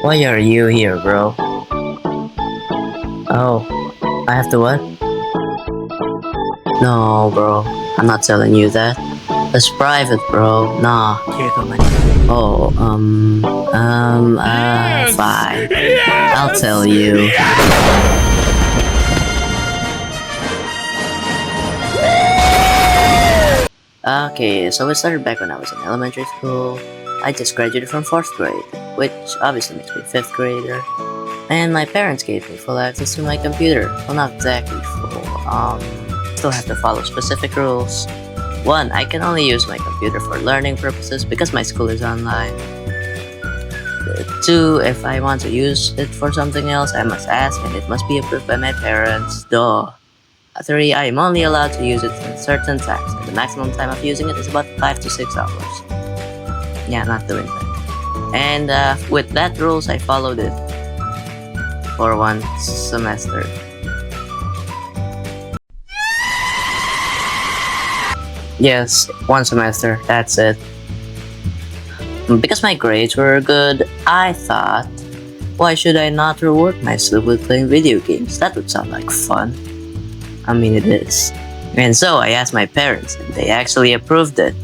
Why are you here, bro? Oh, I have to what? No, bro. I'm not telling you that. That's private, bro. Nah. Oh, fine. I'll tell you. Okay, so it started back when I was in elementary school. I just graduated from 4th grade, which obviously makes me a 5th grader. And my parents gave me full access to my computer. Well, not exactly full. Still have to follow specific rules. 1. I can only use my computer for learning purposes because my school is online. 2. If I want to use it for something else, I must ask and it must be approved by my parents. Duh. 3. I am only allowed to use it in certain times, and the maximum time of using it is about 5 to 6 hours. Yeah, not doing that. And with that rules, I followed it for 1 semester. Yes, 1 semester, that's it. Because my grades were good, I thought, why should I not reward myself with playing video games? That would sound like fun. I mean, it is. And so I asked my parents, and they actually approved it.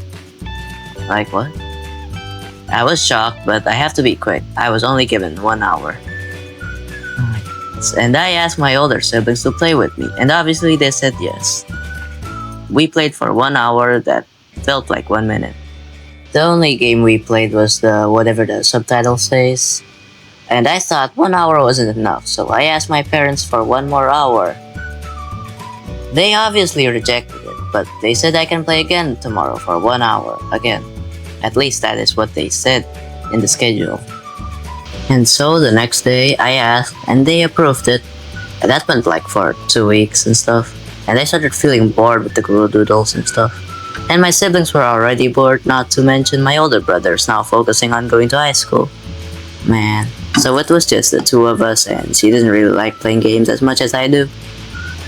Like what? I was shocked, but I have to be quick. I was only given 1 hour. And I asked my older siblings to play with me, and obviously they said yes. We played for 1 hour that felt like 1 minute. The only game we played was the whatever the subtitle says. And I thought 1 hour wasn't enough, so I asked my parents for 1 more hour. They obviously rejected it, but they said I can play again tomorrow for 1 hour again. At least that is what they said in the schedule. And so the next day I asked and they approved it. And that went like for 2 weeks and stuff. And I started feeling bored with the Guru Doodles and stuff. And my siblings were already bored, not to mention my older brother's now focusing on going to high school. Man. So it was just the 2 of us, and she doesn't really like playing games as much as I do.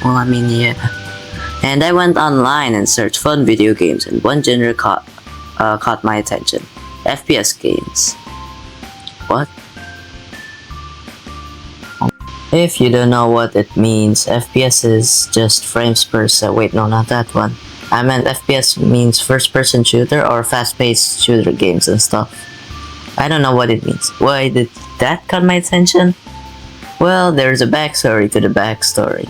Well, I mean, yeah. And I went online and searched fun video games, and one genre caught my attention. FPS games. What? If you don't know what it means, FPS is just frames per second. Wait, no, not that one. I meant FPS means first-person shooter or fast-paced shooter games and stuff. I don't know what it means. Why did that caught my attention? Well, there's a backstory to the backstory.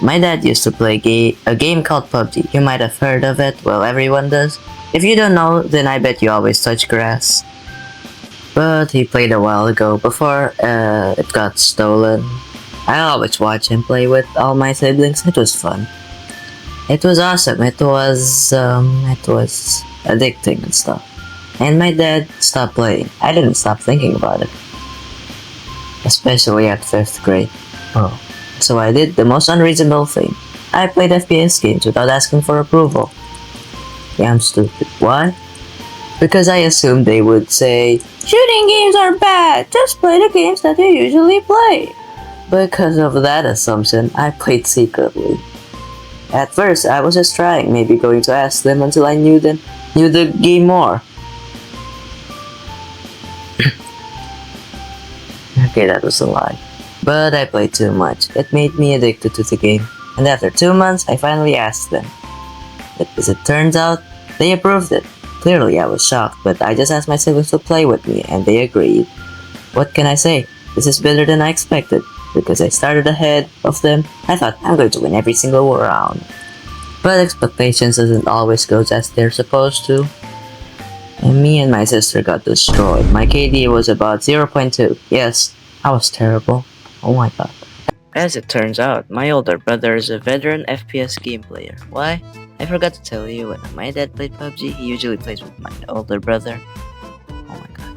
My dad used to play a game called PUBG. You might have heard of it. Well, everyone does. If you don't know, then I bet you always touch grass. But he played a while ago before it got stolen. I always watch him play with all my siblings. It was fun. It was awesome. It was addicting and stuff. And my dad stopped playing. I didn't stop thinking about it. Especially at 5th grade. Oh. So I did the most unreasonable thing. I played FPS games without asking for approval. Yeah, I'm stupid. Why? Because I assumed they would say, shooting games are bad, just play the games that you usually play. Because of that assumption, I played secretly. At first, I was just trying, maybe going to ask them until I knew the game more. Okay, that was a lie. But I played too much. It made me addicted to the game. And after 2 months, I finally asked them. But as it turns out, they approved it. Clearly, I was shocked, but I just asked my siblings to play with me, and they agreed. What can I say? This is better than I expected. Because I started ahead of them, I thought I'm going to win every single round. But expectations doesn't always go as they're supposed to. And me and my sister got destroyed. My KD was about 0.2. Yes, I was terrible. Oh my god. As it turns out, my older brother is a veteran FPS game player. Why? I forgot to tell you, when my dad played PUBG, he usually plays with my older brother. Oh my god.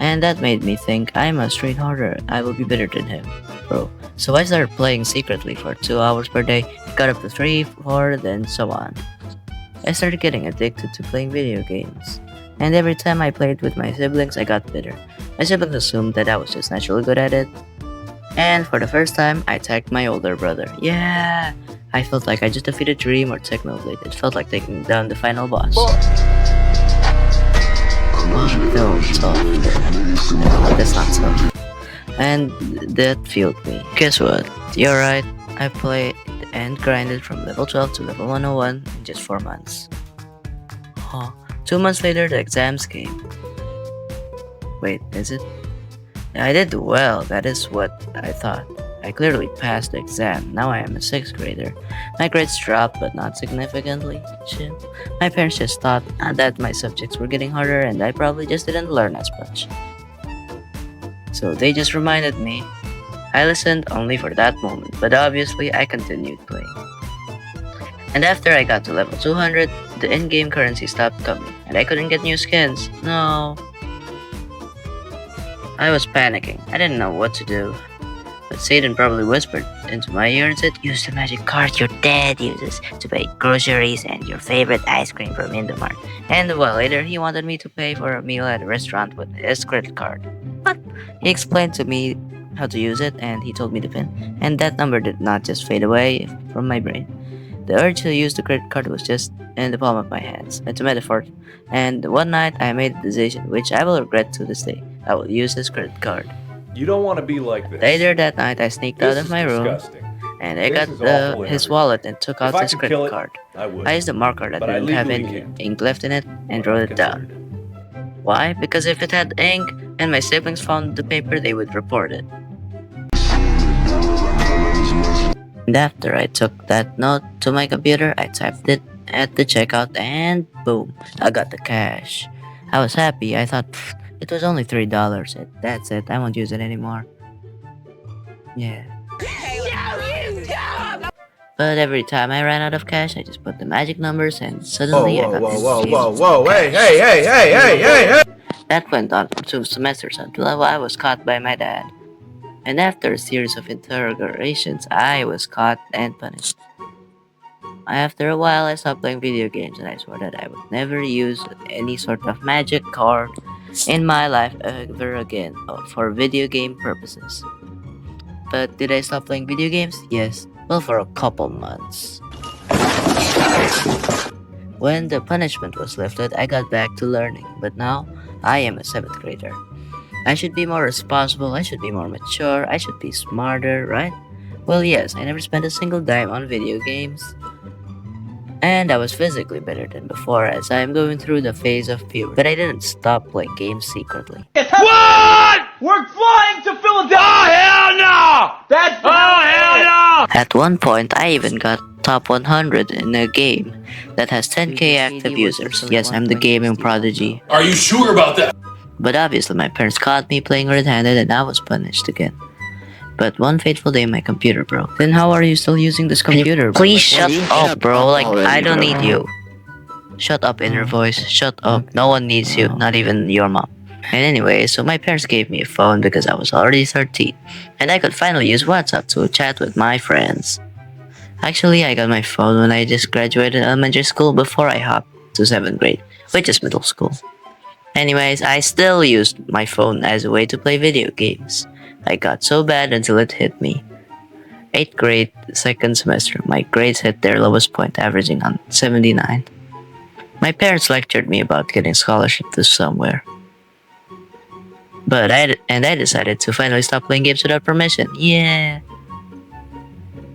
And that made me think, I must train harder. I will be better than him. Bro. So I started playing secretly for 2 hours per day, got up to 3, 4, then so on. I started getting addicted to playing video games. And every time I played with my siblings, I got better. My siblings assumed that I was just naturally good at it. And for the first time, I tagged my older brother. Yeah! I felt like I just defeated Dream or Technoblade. It felt like taking down the final boss. Wow, that was tough. But that's not so. And that fueled me. Guess what? You're right. I played and grinded from level 12 to level 101 in just 4 months. Huh. 2 months later, the exams came. Wait, is it? I did well, that is what I thought. I clearly passed the exam. Now I am a 6th grader. My grades dropped, but not significantly. Chill. My parents just thought that my subjects were getting harder and I probably just didn't learn as much. So they just reminded me. I listened only for that moment, but obviously I continued playing. And after I got to level 200, the in-game currency stopped coming, and I couldn't get new skins. No. I was panicking. I didn't know what to do. But Satan probably whispered into my ear and said, "Use the magic card your dad uses to pay groceries and your favorite ice cream from Indomart." And a while later, he wanted me to pay for a meal at a restaurant with his credit card. But he explained to me how to use it, and he told me the pin. And that number did not just fade away from my brain. The urge to use the credit card was just in the palm of my hands. It's a metaphor. And one night, I made a decision which I will regret to this day. I will use his credit card. You don't want to be like this. Later that night, I sneaked out of my room, and I got his wallet and took out his credit card. I used a marker that didn't have any ink left in it and wrote it down. Why? Because if it had ink and my siblings found the paper, they would report it. And after I took that note to my computer, I typed it at the checkout and boom, I got the cash. I was happy. I thought, it was only $3. That's it. I won't use it anymore. Yeah. But every time I ran out of cash, I just put the magic numbers and suddenly I got this whoa, hey. That went on for 2 semesters until I was caught by my dad. And after a series of interrogations, I was caught and punished. After a while, I stopped playing video games and I swore that I would never use any sort of magic card in my life ever again for video game purposes. But did I stop playing video games? Yes. Well, for a couple months. When the punishment was lifted, I got back to learning, but now I am a 7th grader. I should be more responsible, I should be more mature, I should be smarter, right? Well, yes, I never spent a single dime on video games. And I was physically better than before as I am going through the phase of puberty. But I didn't stop playing games secretly. What? We're flying to Philadelphia! Oh, hell no! That's hell no! At one point, I even got top 100 in a game that has 10k active users. Yes, I'm the gaming prodigy. Are you sure about that? But obviously, my parents caught me playing red-handed and I was punished again. But one fateful day, my computer broke. Then how are you still using this computer, bro? Please shut up, bro. Like, I don't need you. Shut up, inner voice. Shut up. No one needs you, not even your mom. And anyway, so my parents gave me a phone because I was already 13. And I could finally use WhatsApp to chat with my friends. Actually, I got my phone when I just graduated elementary school before I hopped to 7th grade, which is middle school. Anyways, I still used my phone as a way to play video games. I got so bad until it hit me. 8th grade, 2nd semester, my grades hit their lowest point, averaging on 79. My parents lectured me about getting a scholarship to somewhere. But I decided to finally stop playing games without permission. Yeah.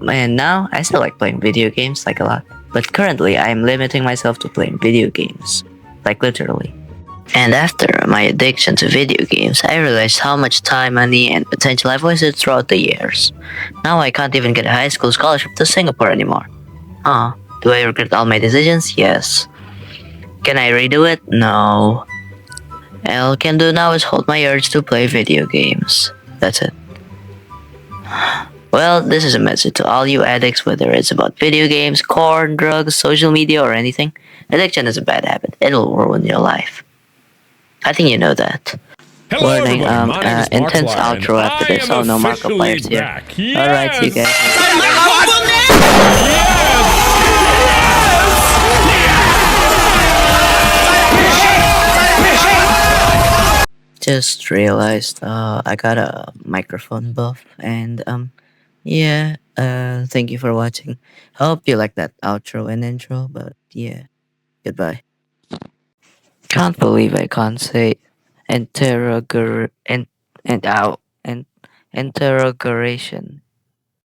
And now, I still like playing video games, like a lot. But currently, I am limiting myself to playing video games. Like literally. And after my addiction to video games, I realized how much time, money, and potential I've wasted throughout the years. Now I can't even get a high school scholarship to Singapore anymore. Do I regret all my decisions? Yes. Can I redo it? No. All I can do now is hold my urge to play video games. That's it. Well, this is a message to all you addicts, whether it's about video games, corn, drugs, social media, or anything. Addiction is a bad habit. It'll ruin your life. I think you know that. Hello, Warning, everyone. My name is intense Markiplier, outro and after I this. am Oh no, Markiplier's officially here. back. Alright, see you guys. Just realized I got a microphone buff and yeah, thank you for watching. Hope you like that outro and intro, but yeah, goodbye. Can't believe I can't say interrogation